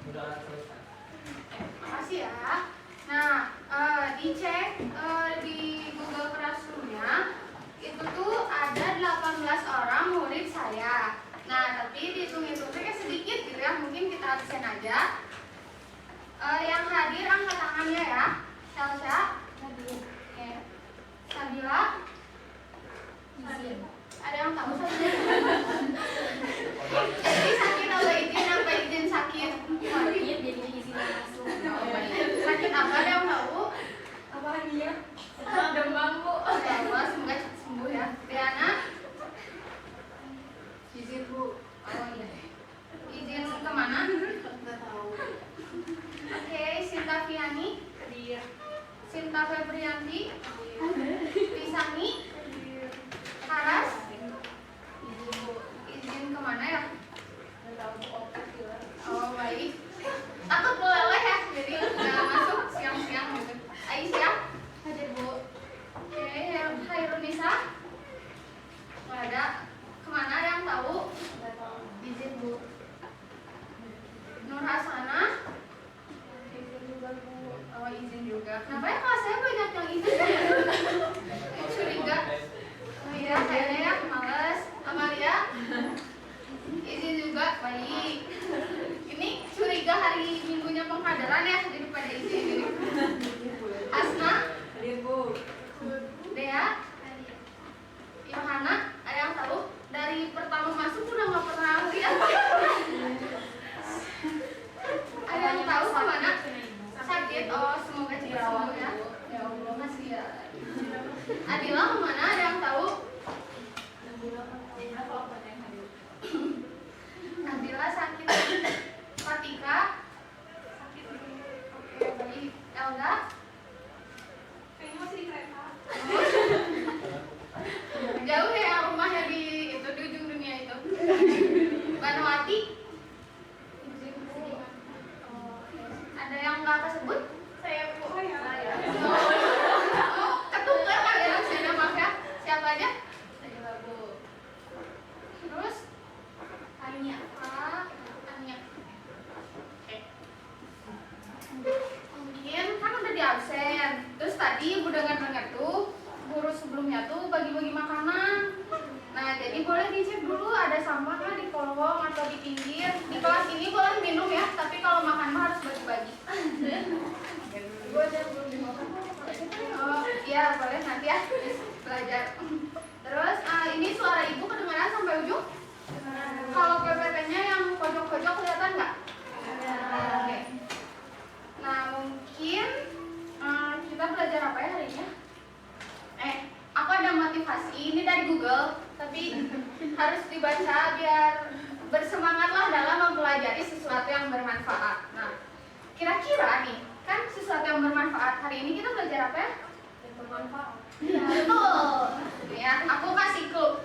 Udah selesai. Makasih ya. Nah, dicek di Google Classroom-nya itu tuh ada 18 orang murid saya. Nah, tapi dihitung-hitung kayak sedikit gitu ya, mungkin kita absen aja. Yang hadir angkat tangannya ya. Salsa hadir. Oke. Sabila. Izin. Ada yang tahu saja? Jadi sakit atau izin apa izin sakit? Sakit jadinya izin langsung. Sakit apa ada yang tahu? Apa dia? Demam bu. Ya, semoga cepat sembuh ya. Diana. Izin bu. Oh iya. Izin kemana? Nggak tahu. Oke, Sinta Fiani. Hadir. Sinta Febrianti. Hadir. Pisani. Hadir. Haras. Izin bu. Izin kemana ya? Nggak tahu bu. Otak hilang. Oh baik. Takut meleleh ya, jadi nggak masuk siang-siang gitu. Aisyah. Hadir bu. Oke, Hairunisa. Nggak ada. Kemana ada yang tahu? Nggak tahu. Izin bu. Nur Hasana. Izin juga bu. Oh izin juga. Kenapa ya kelas saya banyak yang izin? Curiga. Oh iya, kayaknya ya males. Amalia. Izin juga, baik. Ini curiga hari minggunya penghadaran ya, jadi pada izin ini. Asna. Hadir bu. Dea. Yohana, ada yang tahu? Dari pertama masuk udah nggak pernah lihat. Ada yang tahu kemana? Sakit. Oh semoga cepat sembuh ya. Ya Allah masih ya. Adila kemana? Ada yang tahu? Adila sakit. Fatika sakit. Oke baik. Elga. Kayaknya masih di kereta. Jauh ya rumahnya di ujung dunia itu. Banwati. Oh, ada yang nggak kesebut? Saya bu. Oh, ketukar kan ya saya maaf ya. Siapa aja? Saya bu. Terus Ania. Ania. Oke. Mungkin kan udah di absen. Terus tadi ibu dengar-dengar tuh guru sebelumnya tuh bagi-bagi makanan. Nah, jadi boleh dicek dulu ada sampah nggak di kolong atau di pinggir. Di kelas ini boleh minum ya, tapi kalau makan mah harus bagi-bagi. Gue aja belum dimakan. Oh, iya boleh nanti ya belajar. Terus ini suara ibu kedengaran sampai ujung? Kalau PPT-nya yang pojok-pojok kelihatan nggak? Oke. Nah, mungkin kita belajar apa ya hari ini? Aku ada motivasi, ini dari Google, tapi harus dibaca biar bersemangatlah dalam mempelajari sesuatu yang bermanfaat. Nah, kira-kira nih, kan sesuatu yang bermanfaat, hari ini kita belajar apa ya? Yang bermanfaat. Iya, betul. Ya, aku kasih clue.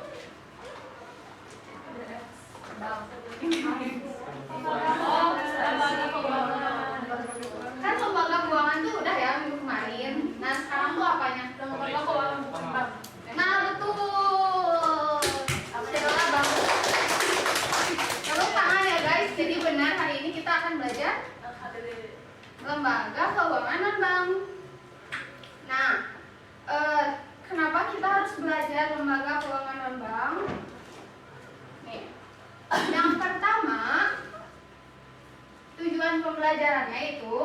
Kan lembaga keuangan tuh udah ya minggu kemarin. Nah, sekarang tuh apanya? Lembaga keuangan berkembang. Nah, betul. Adalah bagus. Tepuk tangan ya guys. Jadi benar hari ini kita akan belajar lembaga keuangan non-bank. Nah, kenapa kita harus belajar lembaga keuangan non-bank? Nih, yang pertama tujuan pembelajarannya itu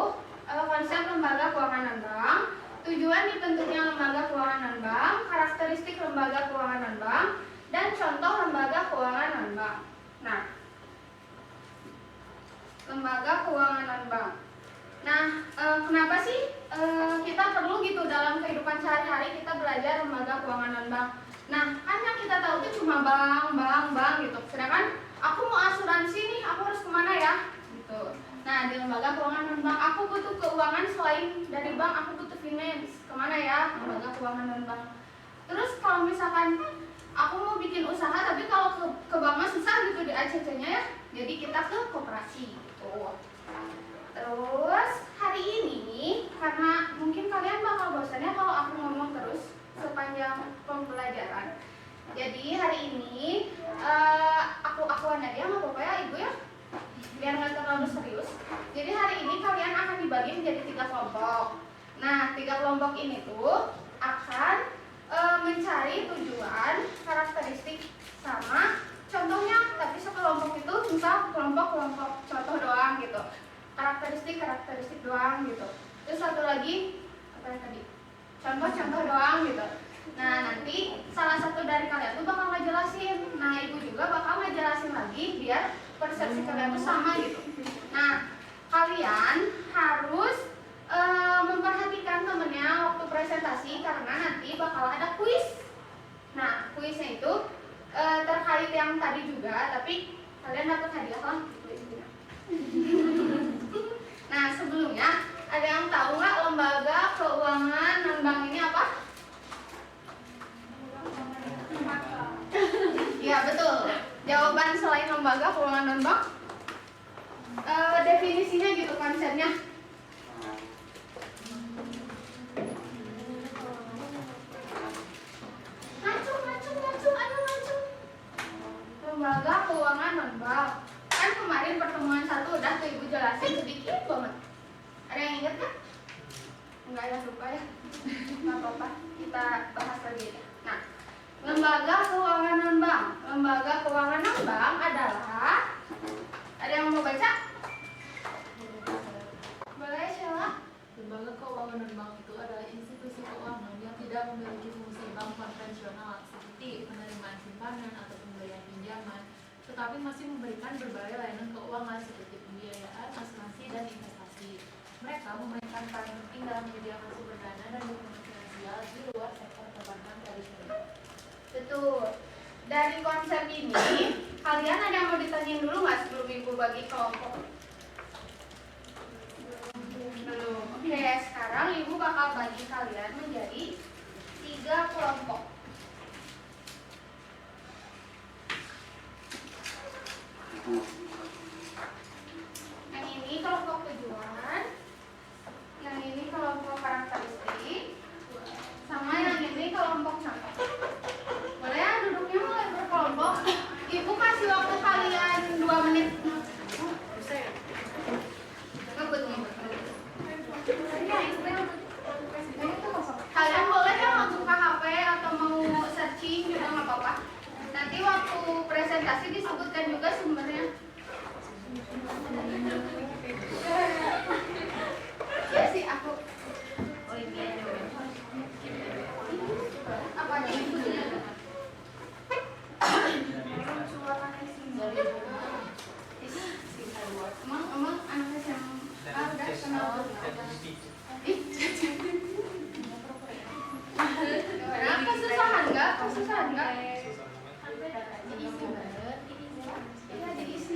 konsep lembaga keuangan non-bank, tujuan dibentuknya lembaga keuangan non-bank, karakteristik lembaga keuangan non-bank, dan contoh lembaga keuangan non-bank. Nah, lembaga keuangan non-bank. Nah, kenapa sih kita perlu gitu dalam kehidupan sehari-hari kita belajar lembaga keuangan non-bank? Nah, kan yang kita tahu itu cuma bank gitu. Sedangkan aku mau asuransi nih, aku harus kemana ya? Gitu. Nah, di lembaga keuangan non-bank aku butuh keuangan selain dari bank, aku butuh finance. Kemana ya? Lembaga keuangan non-bank. Terus kalau misalkan aku mau bikin usaha, tapi kalau ke bank mah susah gitu di ACC-nya ya. Jadi kita ke koperasi gitu. Terus hari ini karena mungkin kalian bakal bosannya kalau aku ngomong terus sepanjang pembelajaran. Jadi hari ini aku aja nggak apa-apa ya ibu ya, biar nggak terlalu serius. menjadi 3 kelompok. Nah, 3 kelompok ini tuh akan mencari tujuan, karakteristik, sama contohnya. Tapi sekelompok itu misal kelompok contoh doang gitu, karakteristik doang gitu. Terus satu lagi apa yang tadi, contoh doang gitu. Nah, nanti salah satu dari kalian tuh bakal ngejelasin. Nah, ibu juga bakal ngejelasin lagi biar persepsi kalian tuh sama gitu. Nah, kalian harus memperhatikan temennya waktu presentasi karena nanti bakal ada kuis. Nah, kuisnya itu terkait yang tadi juga, tapi kalian dapat hadiah kan? Nah, sebelumnya ada yang tahu nggak lembaga keuangan non-bank ini apa? Iya, betul. Jawaban selain lembaga keuangan non-bank, definisinya gitu, konsepnya. Lembaga keuangan non-bank. Kan kemarin pertemuan 1 udah tuh ibu jelasin sedikit banget. Ada yang ingat kan? Enggak ya, lupa ya. Nggak apa-apa, kita bahas lagi ya. Nah, lembaga keuangan non-bank. Lembaga keuangan non-bank adalah, ada yang mau baca? Boleh, Sheila? Lembaga keuangan non-bank itu adalah institusi keuangan yang tidak memiliki fungsi bank konvensional seperti penerimaan simpanan atau pemberian pinjaman, tetapi masih memberikan berbagai layanan keuangan seperti pembiayaan, asuransi, dan investasi. Mereka memainkan peran penting dalam menyediakan sumber dana dan dukungan finansial di luar sektor perbankan tradisional. Betul. Dari konsep ini, kalian ada yang mau ditanyain dulu nggak sebelum ibu bagi kelompok? Belum. Oke, sekarang ibu bakal bagi kalian menjadi 3 kelompok. Yang ini kelompok tujuan, yang ini kelompok karakteristik, sama yang ini kelompok contoh. Boleh ya duduknya mulai berkelompok. Ibu kasih waktu kalian 2 menit. Kalian boleh ya mau buka HP atau mau searching juga nggak apa-apa. Nanti waktu presentasi disebutkan juga sumbernya. Ya sih aku. Oh ini apa aja ibu emang anaknya yang udah kenal kesusahan nggak? Iya diisi.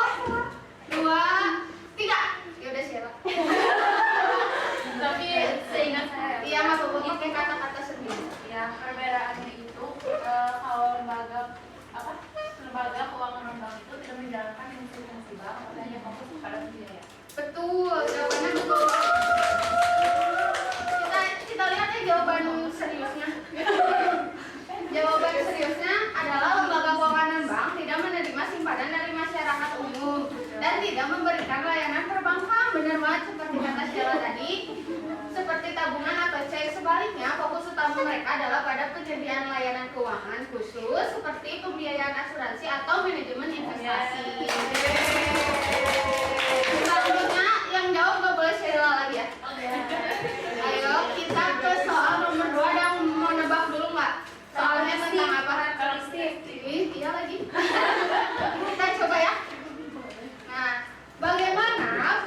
investasi bang, atau hanya fokus pada pembiayaan? Betul, jawabannya betul. Kita lihat ya jawaban seriusnya. Jawaban seriusnya adalah lembaga keuangan bank tidak menerima simpanan dari masyarakat umum dan tidak memberikan layanan perbankan. Benar banget seperti kata Sheila tadi. Seperti tabungan atau cek, sebaliknya fokus utama mereka adalah pada penyediaan layanan keuangan khusus seperti pembiayaan asuransi atau manajemen investasi. Selanjutnya yang jawab nggak boleh Sheila lagi ya. Ayo kita ke soal nomor 2. Ada yang mau nebak dulu nggak? Soalnya tentang apa? Iya lagi. Kita coba ya. Nah, bagaimana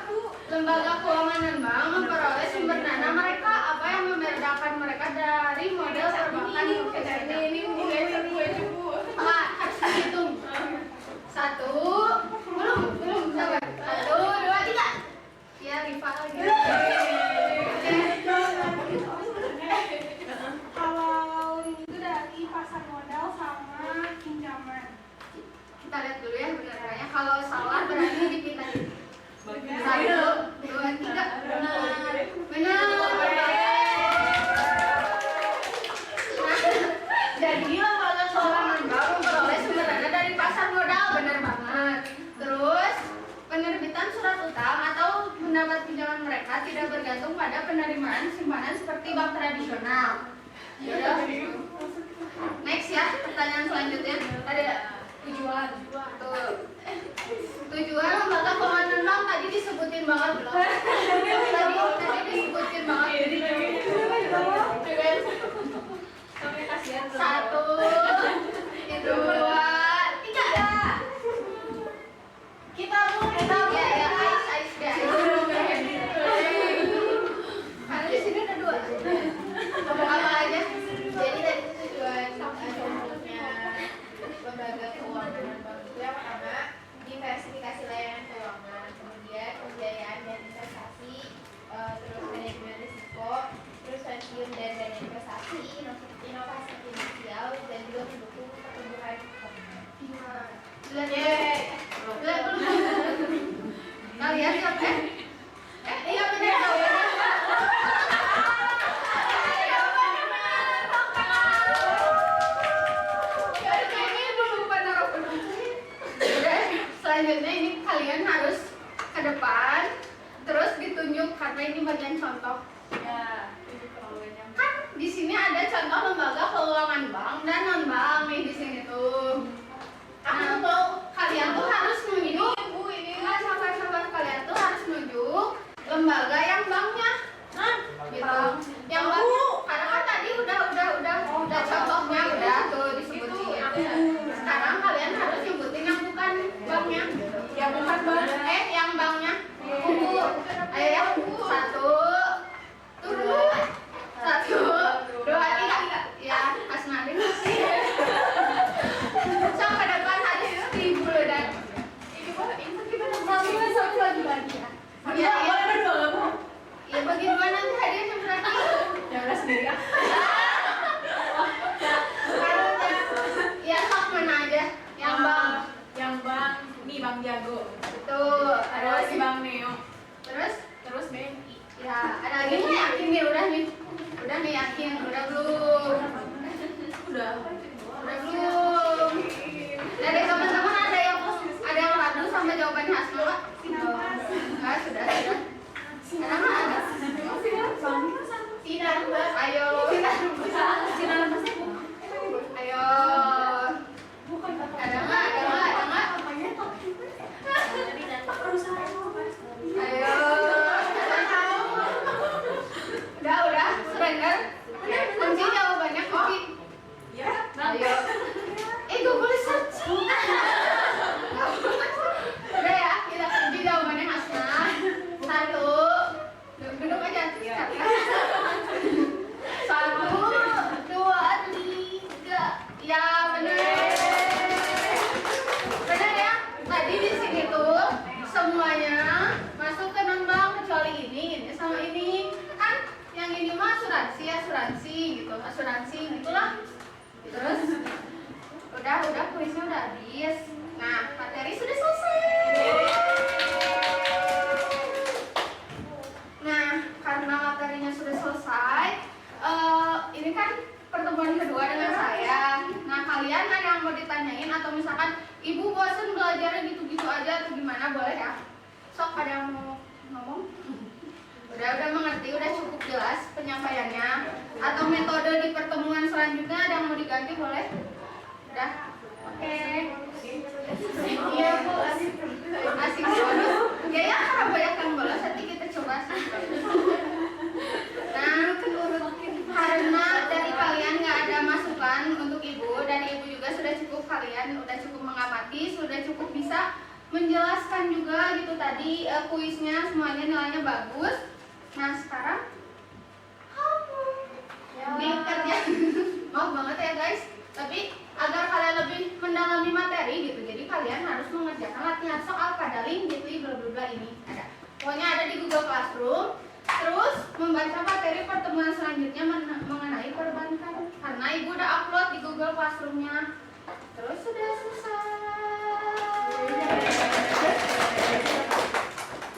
lembaga keuangan dan bank memperoleh sumber dana mereka? Apa yang membedakan mereka dari model perbankan konvensional? Harus dihitung. 1, belum, sabar. 1, 2, 3. Ya, Rifa lagi. Kalau itu dari pasar modal sama pinjaman. Kita lihat dulu ya benerannya. Kalau salah berarti dipindahin. 1, 2, 3. Benar. Jadi lembaga keuangan bank memperoleh sumber dana dari pasar modal, benar banget. Terus penerbitan surat utang atau mendapat pinjaman mereka tidak bergantung pada penerimaan simpanan seperti bank tradisional. Yaudah. Next ya, pertanyaan selanjutnya. Ada tujuan. Tujuan lembaga keuangan bank tadi disebutin banget belum? Tadi disebutin banget. 1, 2, 3. Kita ya ais deh. Karena di sini ada 2. Apa aja? Jadi dari tujuan contohnya lembaga keuangan dan bank itu yang pertama diversifikasi layanan keuangan, kemudian pembiayaan dan investasi, terus manajemen risiko, terus pensiun dan dana investasi, inovasi finansial, dan juga mendukung pertumbuhan ekonomi. Belum. Kalian siapa? Iya benar jawabannya. Selanjutnya ini kalian harus ke depan, terus ditunjuk karena ini bagian contoh. Ya, itu perlunya. Kan di sini ada contoh lembaga keuangan bank dan non bank nih di sini tuh. Aku mau kalian tuh harus nunjuk. Nggak, sabar. Kalian tuh harus nunjuk lembaga yang banknya. Gitu. Yang bank. Karena kan tadi udah contohnya udah tuh disebutin. Sekarang kalian harus nyebutin yang bukan banknya. Yang bukan bank. Yang banknya. Buku. Ayo ya. 1, turun. 1, 2, 3. Ya, Asnadi. Sampai depan aja ibu dan ini gimana? Sambil satu lagi ya. Iya, boleh berdua nggak bu? Ya bagi 2 nanti hadiahnya berarti. Jangan sendiri ya. Ya sok mana aja. Yang bang. Yang bang, nih Bang Jago. Betul. Terus si Bang Neo. Terus BNI. ya ada lagi nih yakin nih udah nih. Udah nih yakin, udah belum? Udah. Udah belum? Dari teman-teman ada yang ragu sama jawabannya Asma nggak? Nggak, sudah. Karena nggak ada. Tidak, ayo. Ayo. Ada nggak? Ayo. Udah, surrender. Kunci jawabannya kunci. Ya, Ayo. Gak boleh search. Udah ya, kita kunci jawabannya Hasna. 1, duduk aja. 1, 2, 3. Ya benar. Benar ya. Tadi di sini tuh semuanya masuk ke non bank kecuali ini sama ini. Kan yang ini mah asuransi gitu, asuransi gitulah. Terus udah kuisnya udah habis. Nah, materi sudah selesai. menjelaskan juga gitu tadi kuisnya semuanya nilainya bagus. Nah sekarang di kerja maaf banget ya guys, tapi agar kalian lebih mendalami materi gitu, jadi kalian harus mengerjakan latihan soal pada link bit.ly bla bla bla ini ada. Pokoknya ada di Google Classroom. Terus membaca materi pertemuan selanjutnya mengenai perbankan karena ibu udah upload di Google Classroom-nya. Terus sudah selesai.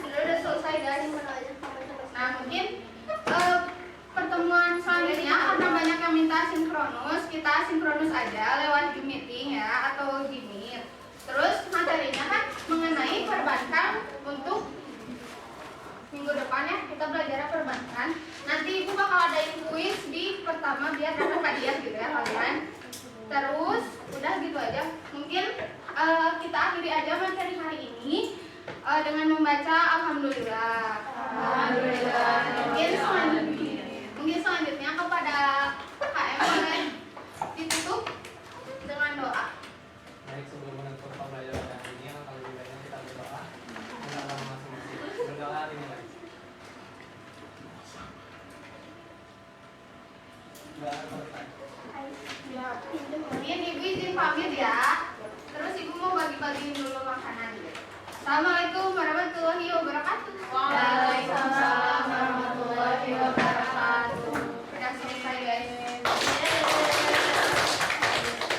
Udah selesai guys. Nah mungkin pertemuan selanjutnya karena banyak yang minta sinkronus, kita sinkronus aja lewat Zoom meeting ya atau Gmeet. Terus materinya kan mengenai perbankan untuk minggu depan ya, kita belajar perbankan. Nanti ibu bakal adain kuis di pertama biar dapat hadiah gitu ya kalian. Terus udah gitu aja. Mungkin kita akhiri aja materi hari ini dengan membaca alhamdulillah. Alhamdulillah. Mungkin selanjutnya kepada KM boleh ditutup dengan doa. Baik, sebelum menutup pembelajaran hari ini, kalau lebih baiknya kita berdoa. Berdoa masing-masing. Berdoa dimulai. Doa selesai. Amin, ibu izin pamit ya. Terus ibu mau bagi-bagiin dulu makanan. Assalamualaikum warahmatullahi wabarakatuh.